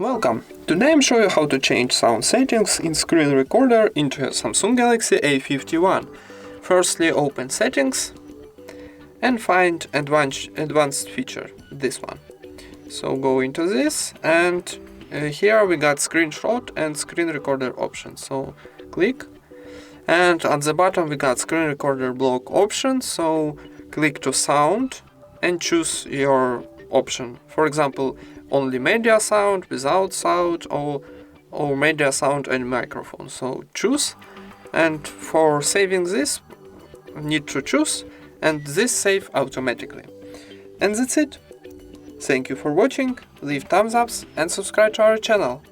Welcome! Today I'm showing you how to change sound settings in screen recorder into a Samsung Galaxy A51. Firstly, open Settings and find Advanced feature, this one. So go into this, and here we got screenshot and screen recorder options. So click, and at the bottom we got screen recorder block option. So click to sound and choose your option. For example, only media sound, without sound, or media sound and microphone. So choose, and for saving this need to choose, and this save automatically. And that's it. Thank you for watching, leave thumbs ups and subscribe to our channel.